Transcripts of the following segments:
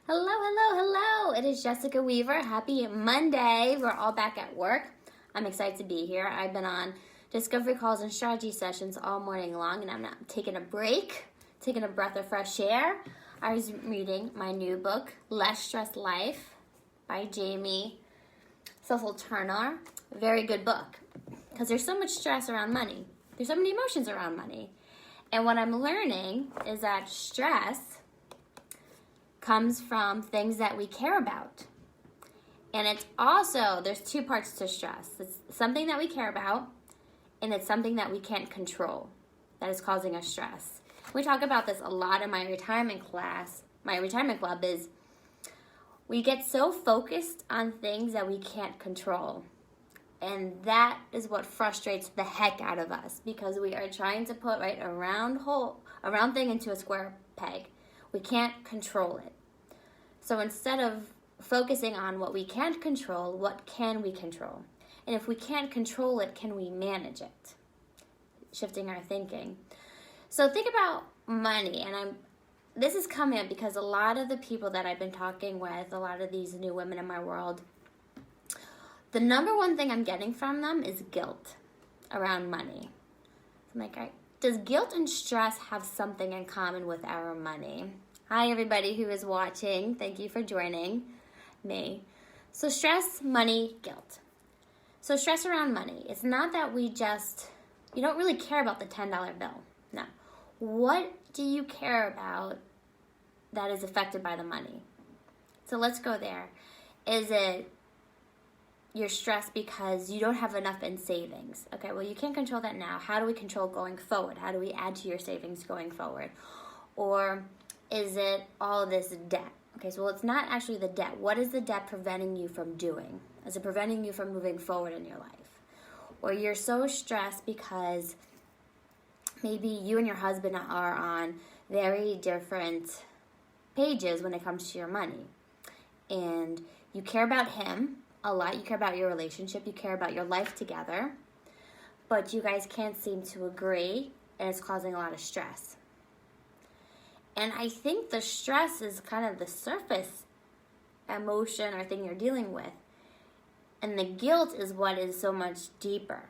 Hello, hello, hello. It is Jessica Weaver. Happy Monday. We're all back at work. I'm excited to be here. I've been on discovery calls and strategy sessions all morning long, and I'm not taking a break, taking a breath of fresh air. I was reading my new book, Less Stressed Life by Jamie Cecil Turner. Very good book because there's so much stress around money. There's so many emotions around money. And what I'm learning is that stress comes from things that we care about. And it's also, there's two parts to stress. It's something that we care about, and it's something that we can't control that is causing us stress. We talk about this a lot in my retirement class. My retirement club is we get so focused on things that we can't control. And that is what frustrates the heck out of us because we are trying to put a round thing into a square peg. We can't control it. So instead of focusing on what we can't control, what can we control? And if we can't control it, can we manage it? Shifting our thinking. So think about money, and this is coming up because a lot of the people that I've been talking with, a lot of these new women in my world, the number one thing I'm getting from them is guilt around money. I'm like, all right, does guilt and stress have something in common with our money? Hi, everybody who is watching. Thank you for joining me. So stress, money, guilt. So stress around money. It's not that you don't really care about the $10 bill. No. What do you care about that is affected by the money? So let's go there. Is it you're stressed because you don't have enough in savings? Okay, well, you can't control that now. How do we control going forward? How do we add to your savings going forward? Or is it all this debt? Okay, so it's not actually the debt. What is the debt preventing you from doing? Is it preventing you from moving forward in your life? Or you're so stressed because maybe you and your husband are on very different pages when it comes to your money. And you care about him a lot. You care about your relationship. You care about your life together. But you guys can't seem to agree, and it's causing a lot of stress. And I think the stress is kind of the surface emotion or thing you're dealing with. And the guilt is what is so much deeper.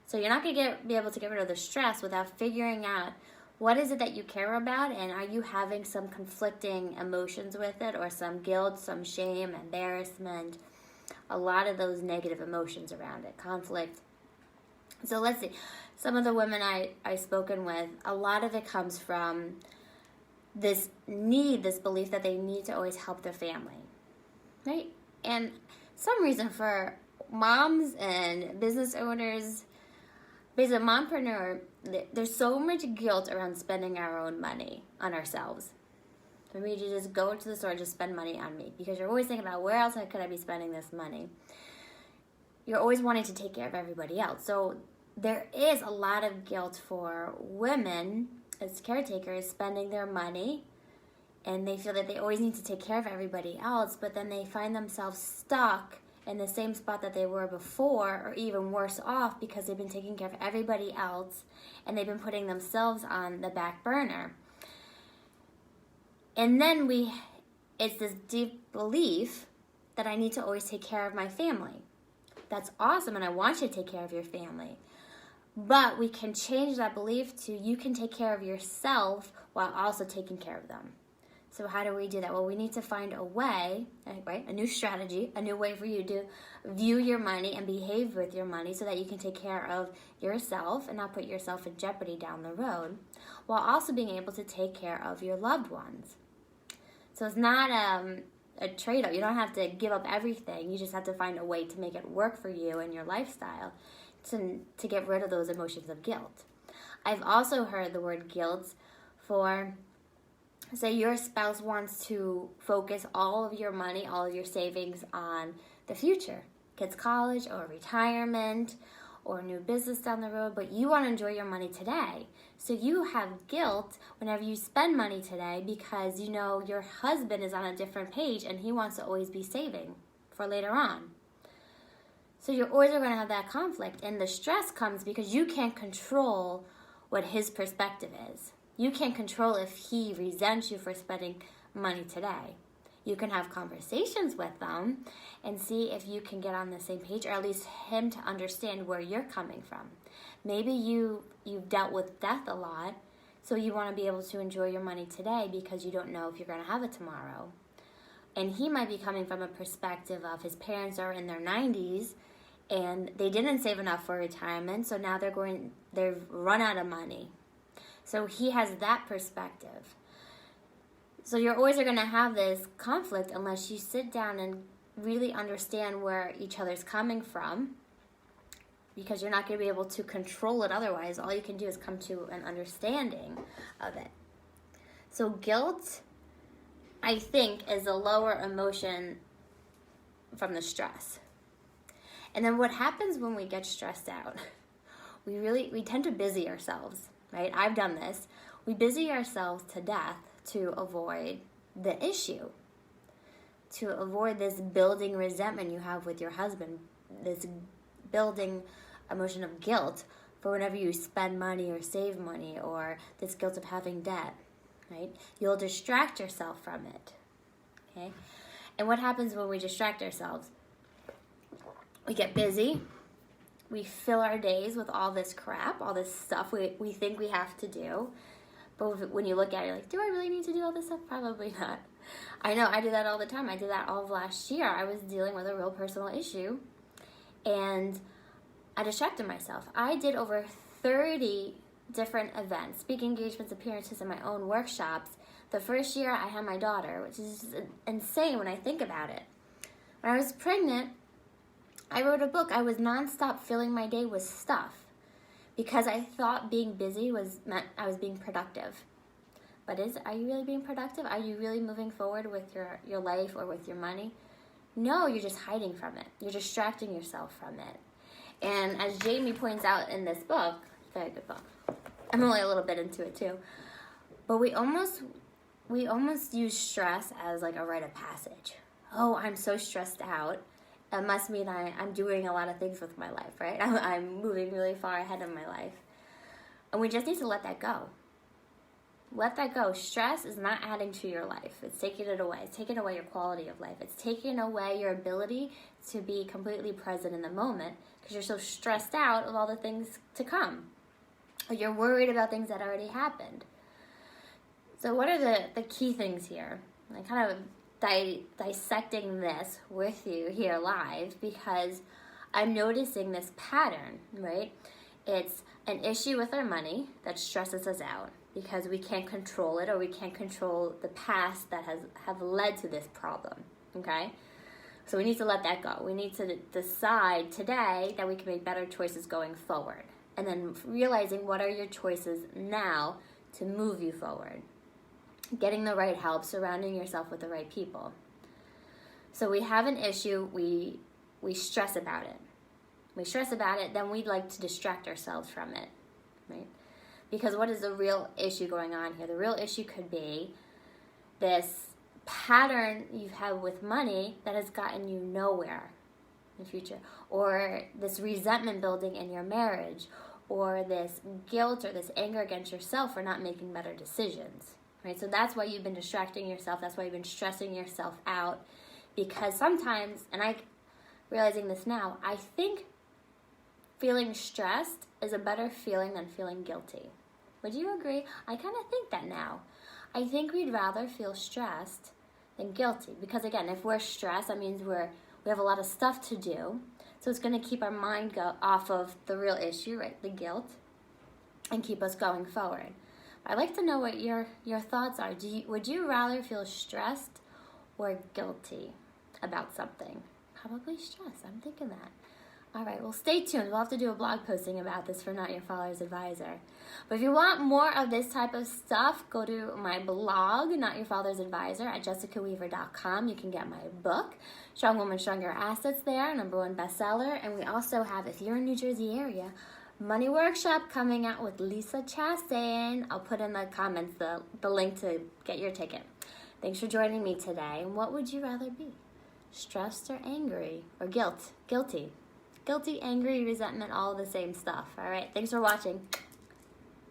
So you're not going to be able to get rid of the stress without figuring out what is it that you care about, and are you having some conflicting emotions with it, or some guilt, some shame, embarrassment, a lot of those negative emotions around it, conflict. So let's see. Some of the women I've spoken with, a lot of it comes from this belief that they need to always help their family, right? And some reason for moms and business owners, basically mompreneur, there's so much guilt around spending our own money on ourselves. For me to just go to the store and just spend money on me, because you're always thinking about where else could I be spending this money. You're always wanting to take care of everybody else. So there is a lot of guilt for women as caretakers spending their money, and they feel that they always need to take care of everybody else, but then they find themselves stuck in the same spot that they were before, or even worse off, because they've been taking care of everybody else and they've been putting themselves on the back burner. And then it's this deep belief that I need to always take care of my family. That's awesome, and I want you to take care of your family. But we can change that belief to you can take care of yourself while also taking care of them. So how do we do that? Well, we need to find a way, right? A new strategy, a new way for you to view your money and behave with your money so that you can take care of yourself and not put yourself in jeopardy down the road, while also being able to take care of your loved ones. So it's not a trade-off. You don't have to give up everything. You just have to find a way to make it work for you and your lifestyle to get rid of those emotions of guilt. I've also heard the word guilt for, say your spouse wants to focus all of your money, all of your savings on the future, kids' college or retirement or a new business down the road, but you want to enjoy your money today. So you have guilt whenever you spend money today because you know your husband is on a different page and he wants to always be saving for later on. So you're always going to have that conflict, and the stress comes because you can't control what his perspective is. You can't control if he resents you for spending money today. You can have conversations with them and see if you can get on the same page, or at least him to understand where you're coming from. Maybe you've dealt with death a lot, so you want to be able to enjoy your money today because you don't know if you're going to have it tomorrow. And he might be coming from a perspective of his parents are in their 90s and they didn't save enough for retirement, so now they've run out of money. So he has that perspective. So you're always going to have this conflict unless you sit down and really understand where each other's coming from, because you're not going to be able to control it otherwise. All you can do is come to an understanding of it. So guilt, I think, is a lower emotion from the stress. And then what happens when we get stressed out? We tend to busy ourselves, right? I've done this. We busy ourselves to death to avoid the issue, to avoid this building resentment you have with your husband, this building emotion of guilt for whenever you spend money or save money, or this guilt of having debt, right? You'll distract yourself from it, okay? And what happens when we distract ourselves? We get busy. We fill our days with all this crap, all this stuff we think we have to do. But when you look at it, you're like, do I really need to do all this stuff? Probably not. I know, I do that all the time. I did that all of last year. I was dealing with a real personal issue, and I distracted myself. I did over 30 different events, speaking engagements, appearances, and my own workshops. The first year I had my daughter, which is just insane when I think about it. When I was pregnant, I wrote a book. I was nonstop filling my day with stuff, because I thought being busy meant I was being productive. But are you really being productive? Are you really moving forward with your life or with your money? No, you're just hiding from it. You're distracting yourself from it. And as Jamie points out in this book, very good book. I'm only a little bit into it too. But we almost use stress as like a rite of passage. Oh, I'm so stressed out. It must mean I'm doing a lot of things with my life, right? I'm moving really far ahead of my life. And we just need to let that go. Let that go. Stress is not adding to your life. It's taking it away. It's taking away your quality of life. It's taking away your ability to be completely present in the moment, because you're so stressed out of all the things to come. Or you're worried about things that already happened. So what are the key things here? I kind of dissecting this with you here live, because I'm noticing this pattern, right? It's an issue with our money that stresses us out because we can't control it, or we can't control the past that have led to this problem, okay? So we need to let that go. We need to decide today that we can make better choices going forward, and then realizing what are your choices now to move you forward. Getting the right help, surrounding yourself with the right people. So we have an issue, we stress about it. We stress about it, then we'd like to distract ourselves from it, right? Because what is the real issue going on here? The real issue could be this pattern you've had with money that has gotten you nowhere in the future, or this resentment building in your marriage, or this guilt or this anger against yourself for not making better decisions. Right? So that's why you've been distracting yourself. That's why you've been stressing yourself out. Because sometimes, and I'm realizing this now, I think feeling stressed is a better feeling than feeling guilty. Would you agree? I kind of think that now. I think we'd rather feel stressed than guilty. Because again, if we're stressed, that means we have a lot of stuff to do. So it's going to keep our mind off of the real issue, right? The guilt, and keep us going forward. I'd like to know what your thoughts are. Would you rather feel stressed or guilty about something? Probably stressed. I'm thinking that. All right, well, stay tuned. We'll have to do a blog posting about this for Not Your Father's Advisor. But if you want more of this type of stuff, go to my blog, Not Your Father's Advisor, at jessicaweaver.com. You can get my book, Strong Woman, Stronger Assets, there, #1 bestseller. And we also have, if you're in New Jersey area, Money Workshop coming out with Lisa Chastain. I'll put in the comments the link to get your ticket. Thanks for joining me today. And what would you rather be? Stressed or angry? Or guilty? Guilty, angry, resentment, all the same stuff. All right, thanks for watching.